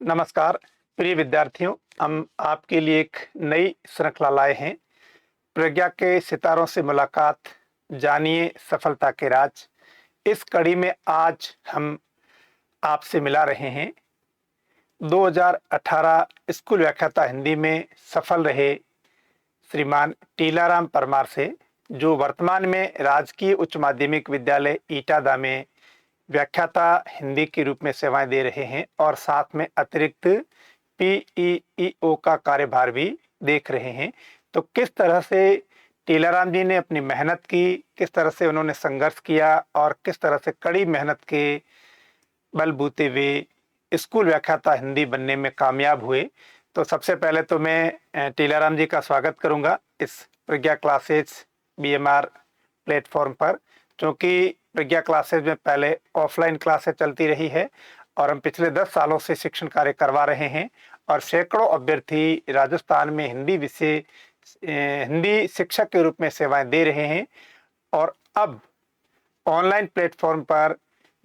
नमस्कार प्रिय विद्यार्थियों। हम आपके लिए एक नई श्रृंखला लाए हैं। प्रज्ञा के सितारों से मुलाकात, जानिए सफलता के राज। इस कड़ी में आज हम आपसे मिला रहे हैं 2018 स्कूल व्याख्याता हिंदी में सफल रहे श्रीमान टीलाराम परमार से, जो वर्तमान में राजकीय उच्च माध्यमिक विद्यालय ईटादा में व्याख्याता हिंदी के रूप में सेवाएं दे रहे हैं और साथ में अतिरिक्त पीईईओ का कार्यभार भी देख रहे हैं। तो किस तरह से टीलाराम जी ने अपनी मेहनत की, किस तरह से उन्होंने संघर्ष किया और किस तरह से कड़ी मेहनत के बलबूते वे स्कूल व्याख्याता हिंदी बनने में कामयाब हुए। तो सबसे पहले तो मैं टीलाराम जी का स्वागत करूंगा इस प्रज्ञा क्लासेस बीएमआर प्लेटफॉर्म पर, क्योंकि प्रज्ञा क्लासेस में पहले ऑफलाइन क्लासेस चलती रही है और हम पिछले 10 सालों से शिक्षण कार्य करवा रहे हैं और सैकड़ों अभ्यर्थी राजस्थान में हिंदी शिक्षक के रूप में सेवाएं दे रहे हैं। और अब ऑनलाइन प्लेटफॉर्म पर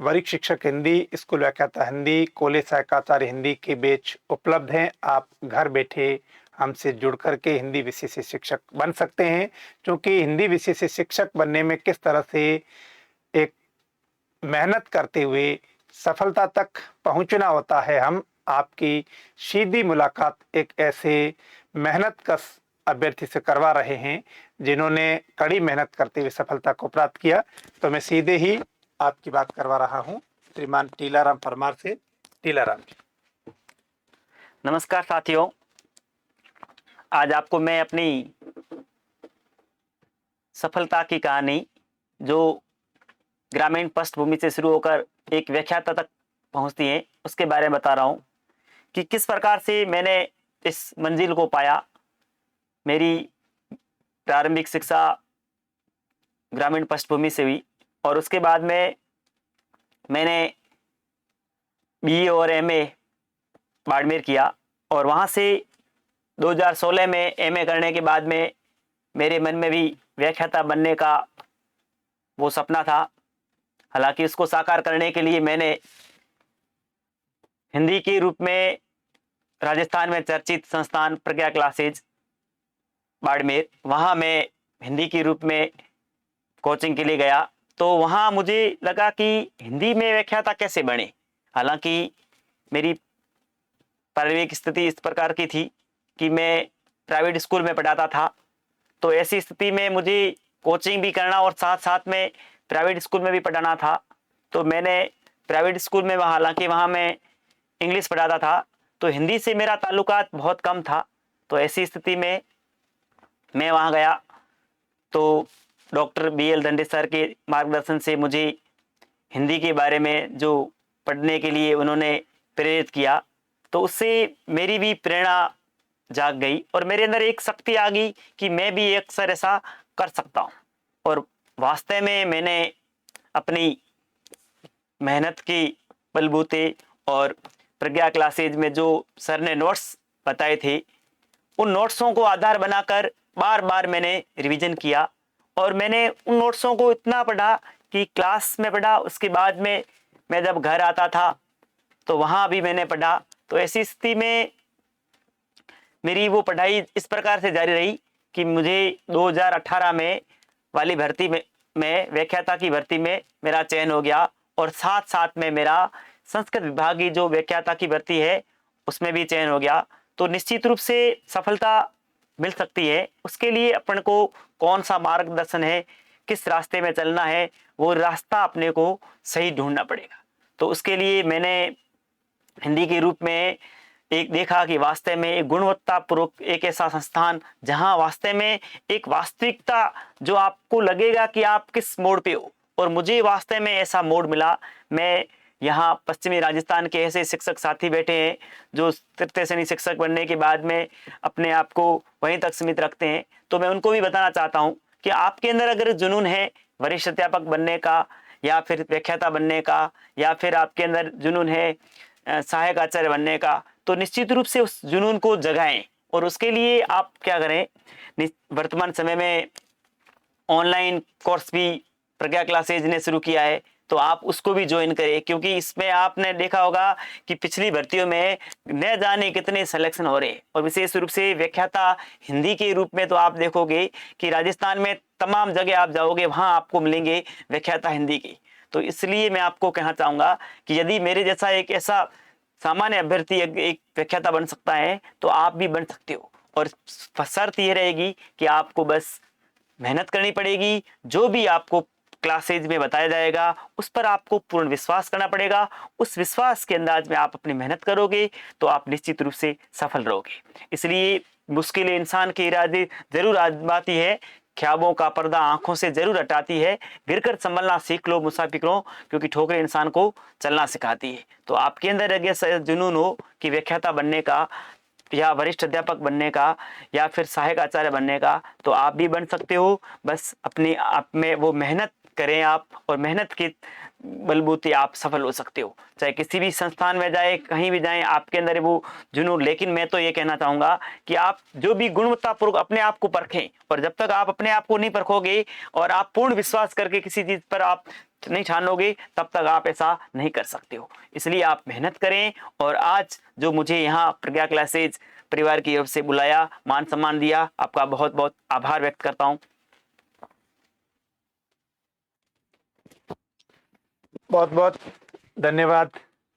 वरिष्ठ शिक्षक हिंदी, स्कूल व्याख्याता हिंदी, कॉलेज सहायकाचार्य हिंदी के बैच उपलब्ध हैं। आप घर बैठे हमसे जुड़ करके हिंदी विषय से शिक्षक बन सकते हैं, क्योंकि हिंदी विषय से शिक्षक बनने में किस तरह से एक मेहनत करते हुए सफलता तक पहुंचना होता है, हम आपकी सीधी मुलाकात एक ऐसे मेहनत कश अभ्यर्थी से करवा रहे हैं जिन्होंने कड़ी मेहनत करते हुए सफलता को प्राप्त किया। तो मैं सीधे ही आपकी बात करवा रहा हूं श्रीमान टीलाराम परमार से। टीलाराम जी। नमस्कार साथियों, आज आपको मैं अपनी सफलता की कहानी, जो ग्रामीण पृष्ठभूमि से शुरू होकर एक व्याख्याता तक पहुंचती है, उसके बारे में बता रहा हूं कि किस प्रकार से मैंने इस मंजिल को पाया। मेरी प्रारंभिक शिक्षा ग्रामीण पृष्ठभूमि से हुई और उसके बाद में मैंने बीए और एमए बाड़मेर किया और वहाँ से 2016 में एमए करने के बाद में मेरे मन में भी व्याख्याता बनने का वो सपना था। हालांकि उसको साकार करने के लिए मैंने हिंदी के रूप में राजस्थान में चर्चित संस्थान प्रज्ञा क्लासेज बाड़मेर, वहाँ मैं हिंदी के रूप में कोचिंग के लिए गया। तो वहाँ मुझे लगा कि हिंदी में व्याख्याता कैसे बने। हालांकि मेरी पारिवारिक स्थिति इस प्रकार की थी कि मैं प्राइवेट स्कूल में पढ़ाता था, तो ऐसी स्थिति में मुझे कोचिंग भी करना और साथ साथ में प्राइवेट स्कूल में भी पढ़ाना था। तो मैंने प्राइवेट स्कूल में हालांकि वहाँ मैं इंग्लिश पढ़ाता था, तो हिंदी से मेरा ताल्लुकात बहुत कम था। तो ऐसी स्थिति में मैं वहाँ गया तो डॉक्टर BL दंडे सर के मार्गदर्शन से मुझे हिंदी के बारे में जो पढ़ने के लिए उन्होंने प्रेरित किया, तो उससे मेरी भी प्रेरणा जाग गई और मेरे अंदर एक शक्ति आ गई कि मैं भी अक्सर ऐसा कर सकता हूँ। और वास्तव में मैंने अपनी मेहनत के बलबूते और प्रज्ञा क्लासेज में जो सर ने नोट्स बताए थे, उन नोट्सों को आधार बनाकर बार बार मैंने रिवीजन किया और मैंने उन नोट्सों को इतना पढ़ा कि क्लास में पढ़ा, उसके बाद में मैं जब घर आता था तो वहाँ भी मैंने पढ़ा। तो ऐसी स्थिति में मेरी वो पढ़ाई इस प्रकार से जारी रही कि मुझे 2018 में वाली भर्ती में व्याख्याता की भर्ती में मेरा चयन हो गया और साथ साथ में मेरा संस्कृत विभाग की जो व्याख्याता की भर्ती है उसमें भी चयन हो गया। तो निश्चित रूप से सफलता मिल सकती है। उसके लिए अपन को कौन सा मार्गदर्शन है, किस रास्ते में चलना है, वो रास्ता अपने को सही ढूंढना पड़ेगा। तो उसके लिए मैंने हिंदी के रूप में एक देखा कि वास्तव में एक गुणवत्तापूर्वक एक ऐसा संस्थान जहां वास्तव में एक वास्तविकता जो आपको लगेगा कि आप किस मोड़ पे हो, और मुझे वास्तव में ऐसा मोड़ मिला। मैं यहाँ पश्चिमी राजस्थान के ऐसे शिक्षक साथी बैठे हैं जो तृतीय श्रेणी शिक्षक बनने के बाद में अपने आप को वहीं तक सीमित रखते हैं। तो मैं उनको भी बताना चाहता हूँ कि आपके अंदर अगर जुनून है वरिष्ठ अध्यापक बनने का या फिर व्याख्याता बनने का, या फिर आपके अंदर जुनून है सहायक आचार्य बनने का, तो निश्चित रूप से उस जुनून को जगाएं। और उसके लिए आप क्या करें, वर्तमान समय में ऑनलाइन कोर्स भी प्रज्ञा क्लासेज ने शुरू किया है। तो आप उसको भी ज्वाइन करें, क्योंकि इसमें आपने देखा होगा कि पिछली भर्तियों में न जाने कितने सिलेक्शन हो रहे हैं। और विशेष रूप से व्याख्याता हिंदी के रूप में तो आप देखोगे कि राजस्थान में तमाम जगह आप जाओगे, वहां आपको मिलेंगे व्याख्याता हिंदी की। तो इसलिए मैं आपको कहना चाहूंगा कि यदि मेरे जैसा एक ऐसा सामान्य अभ्यर्थी एक व्याख्याता बन सकता है, तो आप भी बन सकते हो। और शर्त यह रहेगी कि आपको बस मेहनत करनी पड़ेगी। जो भी आपको क्लासेज में बताया जाएगा उस पर आपको पूर्ण विश्वास करना पड़ेगा। उस विश्वास के अंदाज में आप अपनी मेहनत करोगे तो आप निश्चित रूप से सफल रहोगे। इसलिए मुश्किलें इंसान के इरादे जरूर आजमाती है, ख्वाबों का पर्दा आंखों से जरूर हटाती है। गिरकर संभलना सीख लो मुसाफिरों, क्योंकि ठोकरें इंसान को चलना सिखाती है। तो आपके अंदर अगर जुनून हो कि व्याख्याता बनने का या वरिष्ठ अध्यापक बनने का या फिर सहायक आचार्य बनने का, तो आप भी बन सकते हो। बस अपने आप में वो मेहनत करें आप, और मेहनत के बलबूते आप सफल हो सकते हो। चाहे किसी भी संस्थान में जाए, कहीं भी जाएं, आपके अंदर वो जुनून। लेकिन मैं तो ये कहना चाहूंगा कि आप जो भी गुणवत्तापूर्वक अपने आप को परखें, और जब तक आप अपने आप को नहीं परखोगे और आप पूर्ण विश्वास करके किसी चीज पर आप नहीं ठानोगे, तब तक आप ऐसा नहीं कर सकते हो। इसलिए आप मेहनत करें। और आज जो मुझे यहाँ प्रज्ञा क्लासेज परिवार की ओर से बुलाया, मान सम्मान दिया, आपका बहुत बहुत आभार व्यक्त करता हूँ। बहुत बहुत धन्यवाद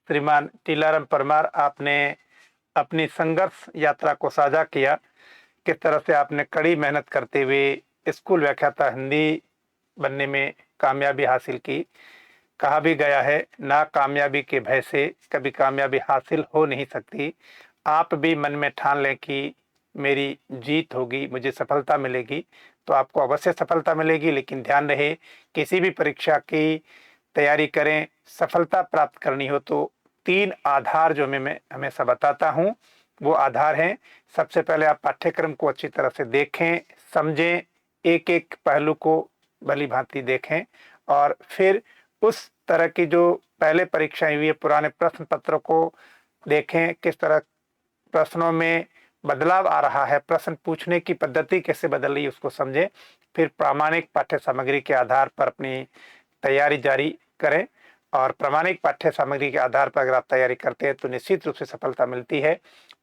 श्रीमान टीलाराम परमार। आपने अपनी संघर्ष यात्रा को साझा किया, किस तरह से आपने कड़ी मेहनत करते हुए स्कूल व्याख्याता हिंदी बनने में कामयाबी हासिल की। कहा भी गया है, ना कामयाबी के भय से कभी कामयाबी हासिल हो नहीं सकती। आप भी मन में ठान लें कि मेरी जीत होगी, मुझे सफलता मिलेगी, तो आपको अवश्य सफलता मिलेगी। लेकिन ध्यान रहे, किसी भी परीक्षा की तैयारी करें, सफलता प्राप्त करनी हो तो 3 आधार जो मैं हमेशा बताता हूँ, वो आधार हैं। सबसे पहले आप पाठ्यक्रम को अच्छी तरह से देखें, समझें, एक एक पहलू को भली भांति देखें, और फिर उस तरह की जो पहले परीक्षाएं हुई है, पुराने प्रश्न पत्रों को देखें, किस तरह प्रश्नों में बदलाव आ रहा है, प्रश्न पूछने की पद्धति कैसे बदल रही है, उसको समझें। फिर प्रामाणिक पाठ्य सामग्री के आधार पर अपनी तैयारी जारी करें। और प्रामाणिक पाठ्य सामग्री के आधार पर अगर आप तैयारी करते हैं तो निश्चित रूप से सफलता मिलती है।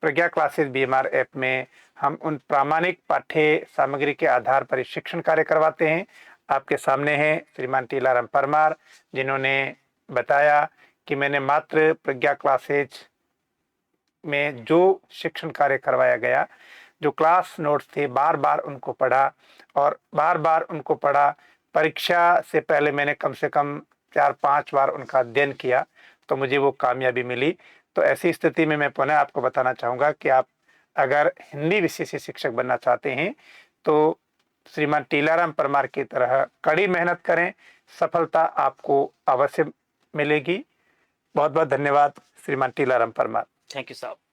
प्रज्ञा क्लासेस बीएमआर ऐप में हम उन प्रामाणिक पाठ्य सामग्री के आधार पर शिक्षण कार्य करवाते हैं। आपके सामने हैं श्रीमान टीलाराम परमार, जिन्होंने बताया कि मैंने मात्र प्रज्ञा क्लासेज में जो शिक्षण कार्य करवाया गया, जो क्लास नोट्स थे, बार बार उनको पढ़ा, और बार बार उनको पढ़ा। परीक्षा से पहले मैंने कम से कम 4-5 बार उनका अध्ययन किया, तो मुझे वो कामयाबी मिली। तो ऐसी स्थिति में मैं पुनः आपको बताना चाहूँगा कि आप अगर हिंदी विषय से शिक्षक बनना चाहते हैं तो श्रीमान टीलाराम परमार की तरह कड़ी मेहनत करें, सफलता आपको अवश्य मिलेगी। बहुत बहुत धन्यवाद श्रीमान टीलाराम परमार। थैंक यू साहब।